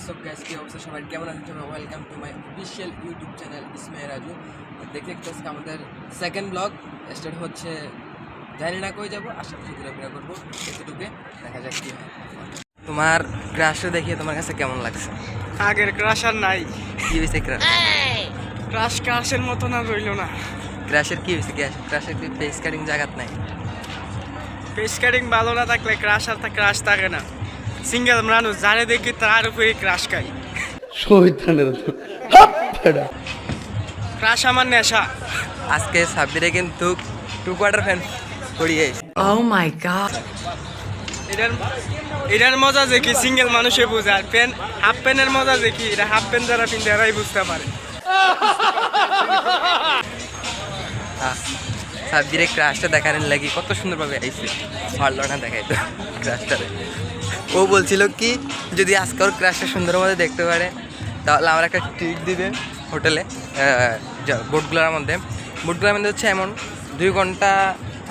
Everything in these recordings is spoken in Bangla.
হোয়াটসঅ্যাপ গাইস, কি অবস্থা সবাই, কেমন আছেন সবাই? Welcome to my official YouTube channel Ismail Raju. দেখতে দেখতে আমাদের সেকেন্ড ব্লগ স্টার্ট হচ্ছে। জানি না কই যাবো, আশেপাশে ঘোরাফেরা করবো, এতটুকু দেখা যাক কি হয়। তোমার ক্রাশটা দেখিয়ে তোমার কাছে কেমন লাগছে? আগের ক্রাশ আর নাই। কি হয়েছে ক্রাশ? ক্রাশ ক্রাশের মতো না রইল না। ক্রাশের কি হয়েছে? ক্রাশের কি ফেস কাটিং জায়গাত নাই? ফেস কাটিং ভালো না থাকলে ক্রাশ আর ক্রাশ থাকে না। সিঙ্গেল মানুষ যারে দেখি তার উপরে ক্রাশ খাই। ক্রাশ আমার নেশা। আজকে সাব্বিরে কিন্তু 2 কোয়ার্টার ফ্যান পড়িয়ে। Oh my god. এটার মজা যে কি সিঙ্গেল মানুষে বুঝে, আর হাফ প্যান্টের মজা যে কি এটা হাফ প্যান্ট যারা পিন্ধে এরাই বুঝতে পারে। সাব্বিরে ক্রাশটা দেখানোর লাগি কত সুন্দরভাবে আইছে, পারলো না দেখাইতো ক্রাশটারে। ও বলছিল কি যদি আজকে ওর ক্রাশটা সুন্দর মধ্যে দেখতে পারে তাহলে আমার একটা ট্রিট দিবে হোটেলে, বোটগুলোর মধ্যে হচ্ছে এমন 2 ঘন্টা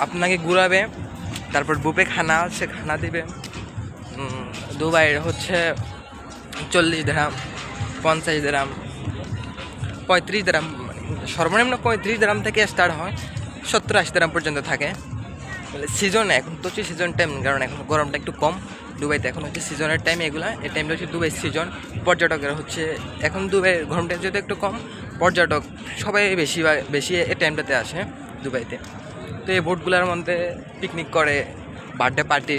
আপনাকে ঘুরাবে, তারপর বুপে খানা হচ্ছে, খানা দিবে। দুবাইয়ের হচ্ছে 40 দিরহাম, 50 দিরহাম, 35 দিরহাম, সর্বনিম্ন 35 দিরহাম থেকে স্টার্ট হয়, 70-80 দিরহাম পর্যন্ত থাকে। সিজনে এখন তো হচ্ছে সিজন টাইম, কারণ এখন গরমটা একটু কম দুবাইতে, এখন হচ্ছে সিজনের টাইম। এই টাইমটা হচ্ছে দুবাই সিজন। পর্যটকেরা হচ্ছে এখন দুবাই গরমটা যেহেতু একটু কম, পর্যটক সবাই বেশি এই টাইমটাতে আসে দুবাইতে। তো এই বোটগুলোর মধ্যে পিকনিক করে, বার্থডে পার্টি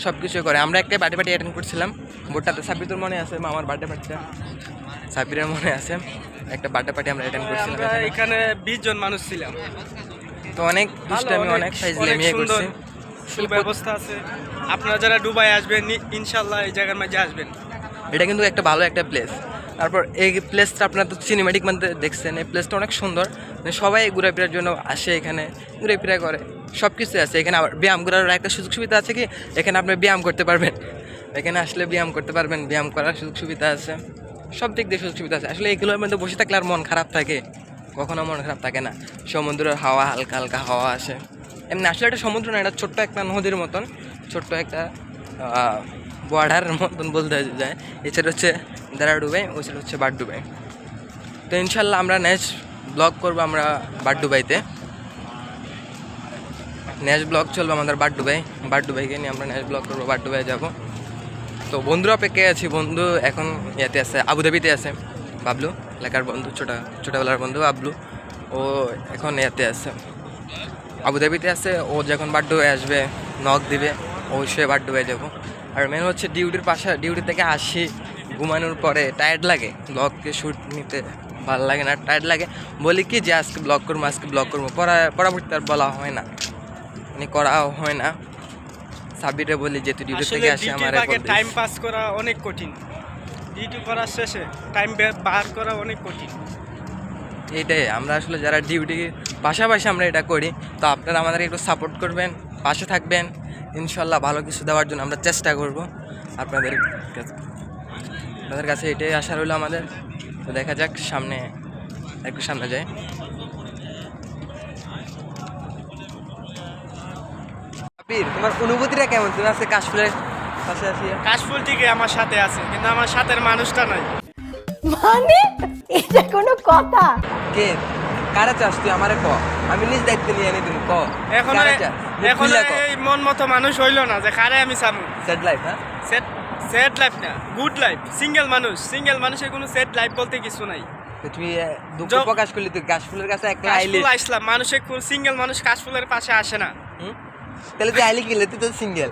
সব কিছু করে। আমরা একটা বার্থডে পার্টি অ্যাটেন্ড করছিলাম বোটটাতে। সাব্বির মনে আছে? আমার বার্থডে পার্টিটা সাব্বিরের মনে আছে, একটা বার্থডে পার্টি আমরা অ্যাটেন্ড করছিলাম। এখানে 20 জন মানুষ ছিলাম। তো অনেক দুষ্টামি, অনেক ফাইজলামি করছি। সুব্যবস্থা আছে। আপনারা যারা দুবাই আসবেন ইনশাল্লাহ এই জায়গার মাঝে আসবেন। এটা কিন্তু একটা ভালো একটা প্লেস। তারপর এই প্লেসটা আপনারা তো সিনেমেটিক মধ্যে দেখছেন, এই প্লেসটা অনেক সুন্দর। সবাই ঘোরাফেরার জন্য আসে, এখানে ঘুরেফেরা করে, সব কিছু আছে এখানে। আবার ব্যায়াম করার একটা সুযোগ সুবিধা আছে কি, এখানে আপনি ব্যায়াম করতে পারবেন, এখানে আসলে ব্যায়াম করতে পারবেন, ব্যায়াম করার সুযোগ সুবিধা আছে, সব দিক দিয়ে সুযোগ সুবিধা আছে। আসলে এগুলোর মধ্যে বসে থাকলে আর মন খারাপ থাকে? কখনো মন খারাপ থাকে না। সমুদ্রের হাওয়া, হালকা হালকা হাওয়া আসে। এমনি আসলে একটা সমুদ্র না, এটা ছোট্ট একটা নদীর মতন, ছোট্ট একটা বর্ডার মতন বলতে যায়। এছাড়া হচ্ছে দারা ডুবাই, ওই সাইড হচ্ছে বাট ডুবাই। তো ইনশাল্লাহ আমরা নেক্সট ব্লগ করবো আমরা বাট ডুবাইতে। নেক্সট ব্লগ চলবে আমাদের বাট ডুবাইকে নিয়ে আমরা নেক্সট ব্লগ করবো, বাট ডুবাই যাবো। তো বন্ধুরা অপেক্ষায় আছি। বন্ধু এখন ইয়াতে আছে, আবুধাবিতে আছে। বাবলু এলাকার বন্ধু, ছোটোবেলার বন্ধু বাবলু, ও এখন ইয়াতে আছে, আবুধাবিতে আছে। ও যখন বাট ডুবাই আসবে নক দিবে, অবশ্যই বাট ডুবাই যাবো। আর মেন হচ্ছে ডিউটি থেকে আসি, ঘুমানোর পরে টায়ার্ড লাগে, ব্লগকে শ্যুট নিতে ভালো লাগে না, টায়ার্ড লাগে। বলি কি যে আজকে ব্লগ করবো, পরবর্তীতে আর বলা হয় না, মানে করাও হয় না। সাবিরে বলি যে তুই ডিউটি থেকে আসি, আমার টাইম পাস করা অনেক কঠিন। ডিউটি করার শেষে টাইম বার করা অনেক কঠিন। এইটাই আমরা আসলে যারা ডিউটি পাশাপাশি আমরা এটা করি, তো আপনারা আমাদের একটু সাপোর্ট করবেন, পাশে থাকবেন। ইনশাল্লাহ ভালো কিছু দেওয়ার জন্য আমরা চেষ্টা করব আপনাদের কাছে। এটাই আশা রইল আমাদের। তো দেখা যাক, একটু সামনে যায়। তোমার অনুভূতিটা কেমন? তুমি আজকে কাশফুলের পাশে আছি। কাশফুল ঠিকই আমার সাথে আছে, কিন্তু আমার সাথের মানুষটা নাই। মানে এটা কোনো কথা? কে কারা চাস তুই? আমারে ক, আমি নিজ দায়িত্ব নিয়ে আনি। তুমি ক এখন এই মন মতো মানুষ হইলো না যে কারে আমি চামু। সেট লাইফ, হ্যাঁ সেট লাইফ না, গুড লাইফ। সিঙ্গেল মানুষের কোনো সেট লাইফ বলতে কিছু নাই। তুই দুঃখ প্রকাশ করলি, তুই কাশফুলের কাছে একটা আইলি। আসলাম, মানুষের সিঙ্গেল মানুষ কাশফুলের পাশে আসে না। তাহলে তুই আইলি কিলে? তুই তো সিঙ্গেল।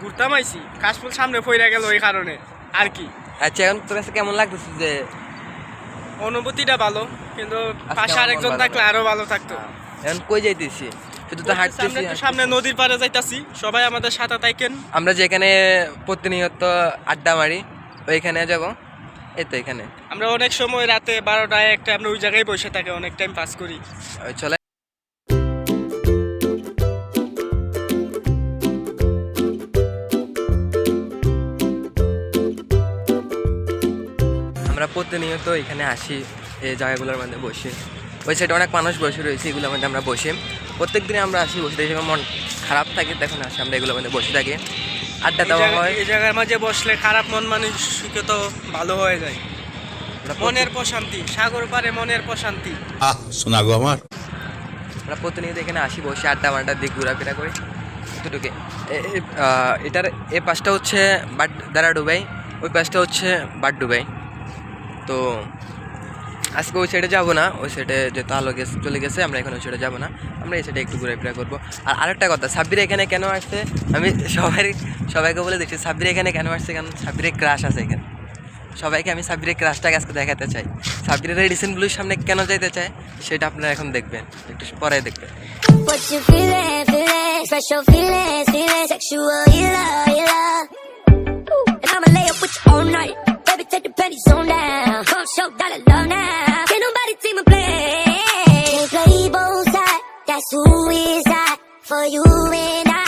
ঘুরতাম আইছি, কাশফুল সামনে পড়ে গেল ওই কারণে আর কি। আচ্ছা, এখন তোর কাছে কেমন লাগতেছে? যে অনুভূতিটা ভালো, কিন্তু পাশে আরেকজন থাকলে আরো ভালো থাকতো। এখন কই যাইতেছি? শুধু তো হাঁটতেছি। সামনে নদীর পাড়ে যাইতাছি, সবাই আমাদের সাথে থাকেন। আমরা যেখানে প্রতিনিয়ত আড্ডা মারি ওইখানে যাব। এই তো এখানে আমরা অনেক সময় রাতে 12টায় একটা আমরা ওই জায়গায় বসে থাকি, অনেক টাইম পাস করি। চলে আমরা প্রতিনিয়ত এখানে আসি, এই জায়গাগুলোর মধ্যে বসি। ওই সাইডে অনেক মানুষ বসে রয়েছে, এগুলোর মধ্যে আমরা বসি। প্রত্যেক দিনে আমরা আসি, বসে থাকি। মন খারাপ থাকে তখন আসি আমরা এগুলোর মধ্যে বসে থাকি। আড্ডা দেওয়া হয়। এই জায়গার মাঝে বসলে খারাপ মন মানসিকতা তো ভালো হয়ে যায়। মনের প্রশান্তি, সাগর পারে মনের প্রশান্তি। শোনা গো আমার। আমরা প্রতিনিয়ত এখানে আসি, বসে আড্ডা মাড্ডা দিয়ে ঘোরাফেরা করি এতটুকু। এটার এ পাশটা হচ্ছে দারা ডুবাই, ওই পাশটা হচ্ছে ডুবাই। তো আজকে ওই সাইডে যাবো না, ওই সাইডে যেহেতু আলো চলে গেছে, আমরা এখন ওই সাইডে যাবো না, আমরা এই সাইডে একটু ঘোরাফেরা করবো। আর আরেকটা কথা, সাব্বির এখানে কেন আসছে আমি সবাইকে বলে দিচ্ছি, সাব্বির এখানে কেন আসছে, কারণ সাব্বিরের ক্রাশ আছে এখানে। সবাইকে আমি সাব্বিরের ক্রাশটাকে আজকে দেখাতে চাই। সাব্বিরের রেডিসন ব্লুর সামনে কেন যাইতে চায় সেটা আপনারা এখন দেখবেন, একটু পরে দেখবেন। What you feeling, feeling, special feeling, feeling sexual, and I'ma lay up with you all night. Baby, take the panties on down. Come show dollar love now. Can't nobody see me play. Can't play both sides. That's who is that for you and I.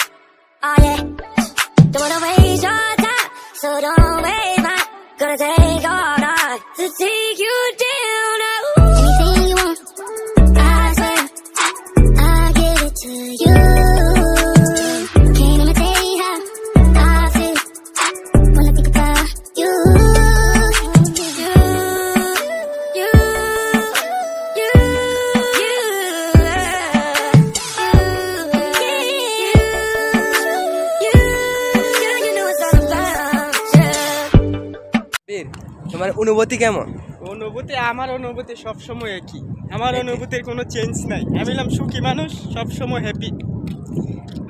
Oh yeah. Don't wanna waste your time, so don't waste mine. Gonna take all night to take you down. Anything you want, I swear. I'll give it to you. Can't imitate how I feel when I think about you. তোমার অনুভূতি কেমন? অনুভূতি, আমার অনুভূতি সবসময় একই। আমার অনুভূতির কোনো চেঞ্জ নাই। আমি হলাম সুখী মানুষ, সবসময় হ্যাপি।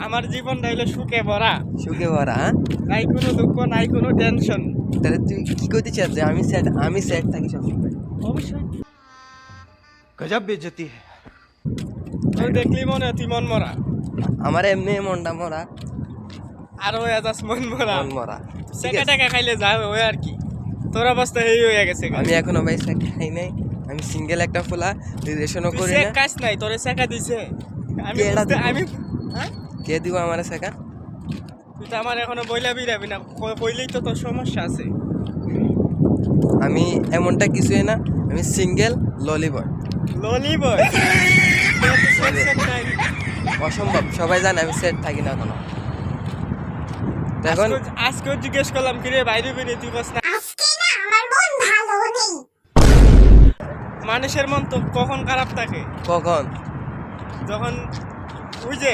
আমার জীবনটা হইলো সুখে ভরা, সুখে ভরা। নাই কোনো দুঃখ, নাই কোনো টেনশন। তাহলে তুই কি করতে চাস যে আমি স্যাড থাকি সবসময়? অবশ্যই। গজব বেজতি হে। তুই দেখলি মনে হয় তুই মন মরা, আমার এমনি মনটা মরা, আরো এজাজ মন মরা। মন মরা। সেকা টাকা খাইলে যাবে ওই আর কি। তোর অবস্থা এই হয়ে গেছে। আমি এখনো ভাই সেক খাই নাই, আমি সিঙ্গেল একটা ফোলা, রিলেশনও করি না। কাজ নাই, তোরে সেকা দিছে। আমি কে দিব আমার সেকা? তুই তো আমার এখনো বইলা বিরাবি না, বইলেই তো তোর সমস্যা আছে। আমি এমনটা কিছুই না, আমি সিঙ্গেল ললি বয়। ললি বয় অসম্ভব, সবাই জানে আমি সেট থাকি না কোনো। তো এখন আজকেও জিজ্ঞেস করলাম কি রে বাইরে বেরিয়ে তুই বস না। মানুষের মন তো কখন খারাপ থাকে? কখন? যখন ওই যে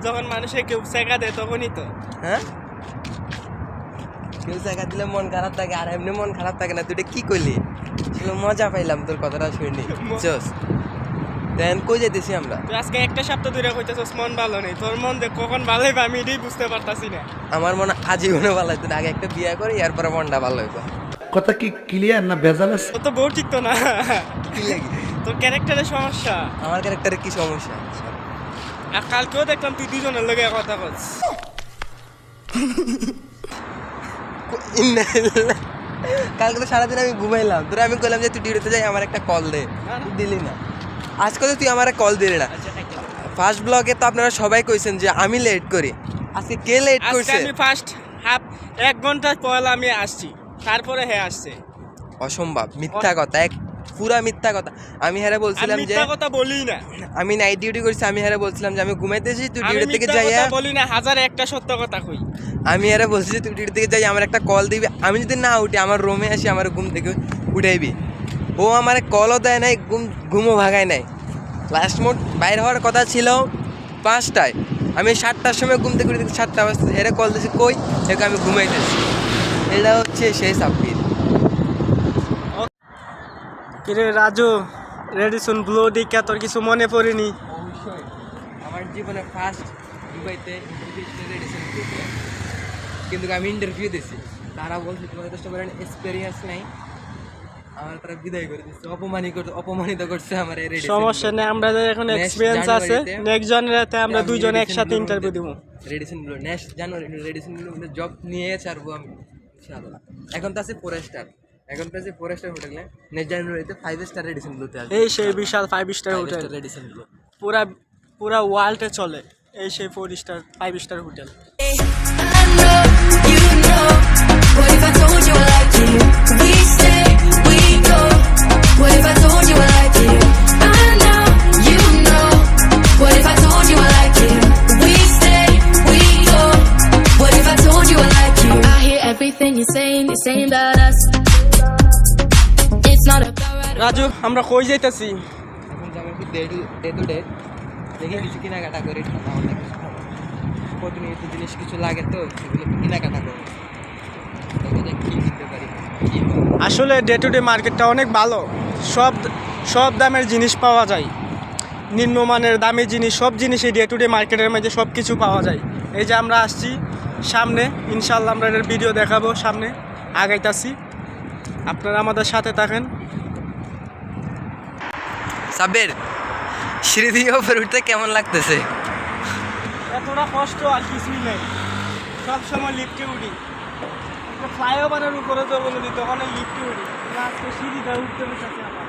যখন মানুষে কেউ সেকা দেয় তখনই তো। হ্যাঁ, কেউ সেকা দিলে মন খারাপ থাকে, আর এমনি মন খারাপ থাকে না। তুই এটা কি করলি? মজা পাইলাম তোর কথাটা শুনি। বুঝছস? দেন কই যাইতেছি আমরা? তুই আজকে একটা সপ্তাহ ধরে কইতেছস মন ভালো নেই। তোর মন যে কখন ভালো হইবে আমি এটাই বুঝতে পারতাছি না। আমার মনে আজীবনে ভালো হইতো না, আগে একটা বিয়ে করি এরপরে মনটা ভালো হইব। কথা কি ক্লিয়ার না ভেজাল আছে? তোর তো বউ ঠিক তো না। কি লাগি? তোর ক্যারেক্টারের সমস্যা। আমার ক্যারেক্টারে কি সমস্যা? আর কালকেও দেখলাম তুই দুজনের লগে কথা বলছিস। কালকে তো সারাদিন আমি ঘুমাইলাম, তোরা আমি কইলাম যে তুই ডিউটিতে যাই, আমার একটা কল দে, দিলি না। আজকে তো তুই আমার কল দিলি না। ফার্স্ট ব্লগে তো আপনারা সবাই কইছেন যে আমি লেট করি, আজকে কে লেট করছে? আমি ফার্স্ট হাফ 1 ঘন্টা পয়লা আমি আসছি, তারপরে হে আসছে। অসম্ভব, মিথ্যা কথা, এক পুরা মিথ্যা কথা। আমি হ্যাঁ বলছিলাম যে মিথ্যা কথা বলি না, আমি নাইট ডিউটি করছি। আমি হ্যাঁ বলছিলাম যে আমি ঘুমাইতেছি, তুই ডিউটি থেকে আমি যাই। মিথ্যা কথা বলি না, হাজারে একটা সত্য কথা কই। আমি হ্যাঁ বলছি যে তুই ডিউটি থেকে যাই, আমার একটা কল দিবি। আমি যদি না উঠি, আমার রুমে আসি, আমার ঘুম থেকে উঠাইবি। ও আমার কলও দেয় নাই, ঘুমও ভাগায় নাই। লাস্ট মোড বাইরে হওয়ার কথা ছিল 5টায়, আমি 7টার সময় ঘুম থেকে উঠে 7টা বাজতে হেরে কল দিয়েছি, কই একে আমি ঘুমাইতেছি। এটা হচ্ছে সেই সাব্বির। কিরে রাজু, রেডিসন ব্লু দিকে তোর কিছু মনে পড়েনি? অবশ্যই, আমার জীবনে ফার্স্ট দুবাইতে কিন্তু আমি ইন্টারভিউ দিয়েছি। তারা বলছে তোমার যথেষ্ট করেন এক্সপিরিয়েন্স নাই, আমার তারা বিদায় করে দিচ্ছে, অপমানিত করছে আমার। এই সমস্যা নেই, আমরা এখন এক্সপিরিয়েন্স আছে, নেক্সট জানুয়ারিতে আমরা দুইজন একসাথে ইন্টারভিউ দেব। রেডিসন ব্লু নেক্সট জানুয়ারি রেডিসন ব্লু জব নিয়ে ছাড়বো আমি ইনশাআল্লাহ। এখন তো আছে 4 স্টার, এখন তো আছে 4 স্টার হোটেলে। নেক্সট জানুয়ারিতে 5 স্টার রেডিসন ব্লুতে আসবে। এই সেই বিশাল 5 স্টার হোটেল রেডিসন ব্লু পুরা ওয়ার্ল্ডে চলে। এই সেই 4 star 5 star hotel. What if I told you I liked you? We stay, we go. What if I told you I liked you? I know, you know. What if I told you I liked you? We stay, we go. What if I told you I everything you're saying about us. It's not about right. Raju আমরা কই যাইতাছি? এখন যাবো একটু ডে টু ডে, দেখি কিছু কেনাকাটা করি, আমাদের কিছু প্রতিনিয়ত জিনিস কিছু লাগে তো সেগুলো একটু কেনাকাটা করবো, দেখা যাক কী কিনতে পারি কী হয়। আসলে ডে টু ডে মার্কেটটা অনেক ভালো, সব দামের জিনিস পাওয়া যায়, নিম্নমানের দামি জিনিস, সব জিনিসই ডে টু ডে মার্কেটের মধ্যে সব কিছু পাওয়া যায়। এই যে আমরা আসছি সামনে, ইনশাল্লাহ আমরা এর ভিডিও দেখাবো, সামনে আগাইতাছি, আপনারা আমাদের সাথে থাকেন। সাব্বির, সিঁড়ি দিয়ে উপরে উঠতে কেমন লাগতেছে? এতটা কষ্ট আর কিছুই নেই, সবসময় লিফটে উঠি, ফ্লাইওভারের উপরে যাবো যদি তখন লিফটে উঠি, আজকে সিঁড়িটা উঠতে বসেছি আমার।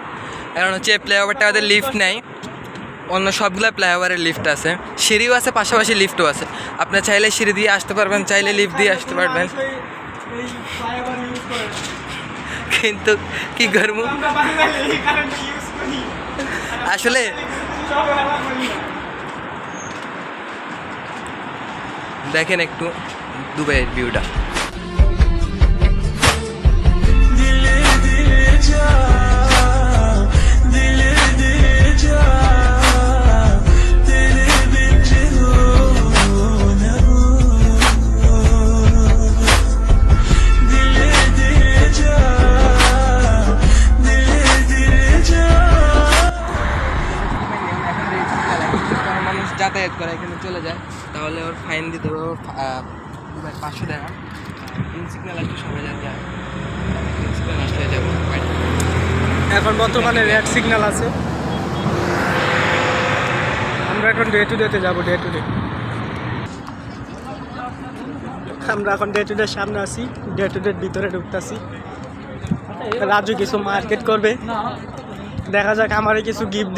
কারণ হচ্ছে ফ্লাইওভারটা আমাদের লিফট নেই, অন্য সবগুলো ফ্লাইওভারের লিফট আছে, সিঁড়িও আছে, পাশাপাশি লিফটও আছে। আপনার চাইলে সিঁড়ি দিয়ে আসতে পারবেন, চাইলে লিফট দিয়ে আসতে পারবেন, এই ফ্লাইওভার ইউজ করে কিন্তু কি করবো আমরা বাঙালি এই কারণে ইউজ করি, আসলে। সব এলাকা করি না। দেখেন একটু দুবাইয়ের ভিউটা। মানুষ যাতায়াত করে এখানে চলে যায়, তাহলে ওর ফাইন দিতে হবে 500 টাকা। গ্রিন সিগন্যাল আসলে সবাই যাতে গ্রিন সিগন্যাল আসলে যাবো। এখন বর্তমানে রেড সিগন্যাল আছে, আমরা এখন ডে টু ডেতে যাবো, ডে টু ডে। আমরা এখন ডে টু ডে সামনে আছি, ডে টু ডের ভিতরে ঢুকতেছি। রাজু কিছু মার্কেট করবে, দেখা যাক, আমারই কিছু গিফট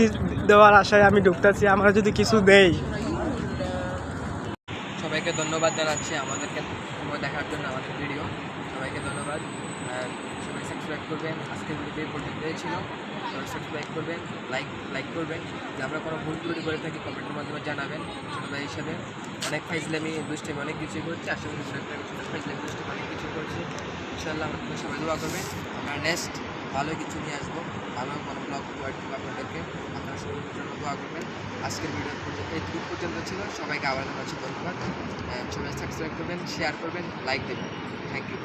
দেওয়ার আশায় আমি ঢুকতেছি, আমরা যদি কিছু দেই। সবাইকে ধন্যবাদ জানাচ্ছি আমাদেরকে সময় দেখার জন্য, আমাদের ভিডিও। সবাইকে ধন্যবাদ, সবাই সাবস্ক্রাইব করবেন। আজকের ভিডিও এই পর্যন্তই ছিল, সবাই সাবস্ক্রাইব করবেন, লাইক করবেন। যে আমরা কোনো ভুল ত্রুটি করে থাকি কমেন্টের মাধ্যমে জানাবেন। ছোটো ভাই হিসাবে অনেক ফাইজলামি দুষ্টামি অনেক কিছুই করছি, আশা করি ফাইজলামি দুষ্টামি অনেক কিছু করছি। ইনশাআল্লাহ আমাদের সবাই দোয়া করবেন, আমরা নেক্সট ভালো কিছু নিয়ে আসবো, ভালো কোনো ব্লগ প্রোভাইড করবো আপনাদেরকে, আপনারা সবাই জন্য দোয়া করবেন। আজকের ভিডিও এই পর্যন্ত ছিল, সবাইকে আবার জানাচ্ছি ধন্যবাদ। সবাই সাবস্ক্রাইব করবেন, শেয়ার করবেন, লাইক দেবেন। Thank you.